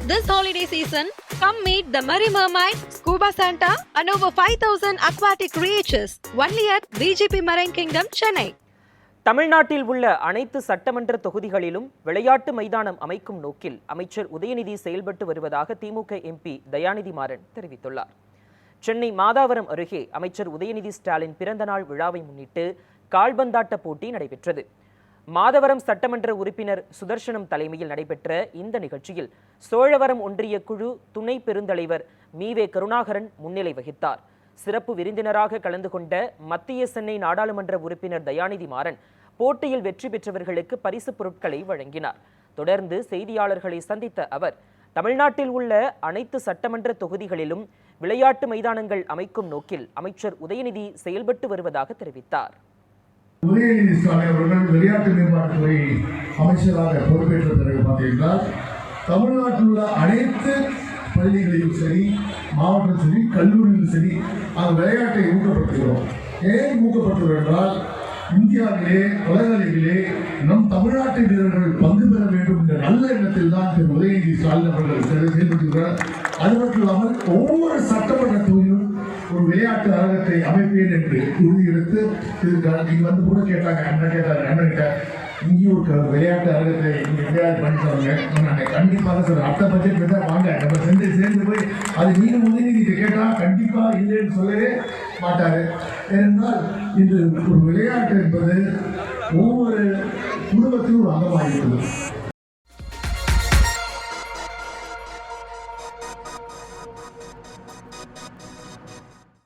This holiday season, come meet the Merry Mermaid, Scuba Santa and over 5,000 aquatic creatures only at BJP Marine Kingdom, Chennai. தமிழ்நாட்டில் உள்ள அனைத்து சட்டமன்ற தொகுதிகளிலும் விளையாட்டு மைதானம் அமைக்கும் நோக்கில் அமைச்சர் உதயநிதி செயல்பட்டு வருவதாக திமுக எம்பி தயாநிதி மாறன் தெரிவித்துள்ளார். சென்னை மாதாவரம் அருகே அமைச்சர் உதயநிதி ஸ்டாலின் பிறந்தநாள் விழாவை முன்னிட்டு கால்பந்தாட்ட போட்டி நடைபெற்றது. மாதவரம் சட்டமன்ற உறுப்பினர் சுதர்சனம் தலைமையில் நடைபெற்ற இந்த நிகழ்ச்சியில் சோழவரம் ஒன்றிய குழு துணை பெருந்தலைவர் மீவே கருணாகரன் முன்னிலை வகித்தார். சிறப்பு விருந்தினராக கலந்து கொண்ட மத்திய சென்னை நாடாளுமன்ற உறுப்பினர் தயாநிதி மாறன் போட்டியில் வெற்றி பெற்றவர்களுக்கு பரிசு பொருட்களை வழங்கினார். தொடர்ந்து செய்தியாளர்களை சந்தித்த அவர் தமிழ்நாட்டில் உள்ள அனைத்து சட்டமன்ற தொகுதிகளிலும் விளையாட்டு மைதானங்கள் அமைக்கும் நோக்கில் அமைச்சர் உதயநிதி செயல்பட்டு வருவதாக தெரிவித்தார். உதயநிதி ஸ்டாலின் அவர்கள் விளையாட்டு மேம்பாட்டுத்துறை அமைச்சராக பொறுப்பேற்ற பிறகு பார்த்தீங்கன்னா தமிழ்நாட்டில் உள்ள அனைத்து பள்ளிகளிலும் சரி, மாவட்டத்திலும் சரி, கல்லூரியிலும் சரி, அந்த விளையாட்டை ஊக்கப்படுத்துகிறோம். ஏன் ஊக்கப்படுத்துகிறோம் என்றால் இந்தியாவிலே உலக அளவிலே நம் தமிழ்நாட்டு வீரர்கள் பங்கு பெற வேண்டும் என்ற நல்ல எண்ணத்தில் தான் திரு உதயநிதி ஸ்டாலின் அவர்கள் செயல்படுத்துகிறார். அது மட்டும் இல்லாமல் ஒவ்வொரு சட்டமன்ற தொகுதியிலும் ஒரு விளையாட்டு அரங்கத்தை அமைப்பேன் என்று உறுதியெடுத்து நீங்க வந்து கூட கேட்டாங்க, அண்ணன்கிட்ட இங்கேயும் ஒரு விளையாட்டு அரங்கத்தை இங்கே எங்கேயாவது பண்ணிட்டாங்க. நான் கண்டிப்பாக சார் அடுத்த பட்ஜெட் தான் வாங்க நம்ம சேர்ந்து போய் அது நீங்க உதயநிதியை கேட்டால் கண்டிப்பாக இல்லைன்னு சொல்லவே மாட்டாரு. ஏனென்றால் இது ஒரு விளையாட்டு என்பது ஒவ்வொரு குடும்பத்திலும் ஒரு அங்கமாக இருக்கிறது.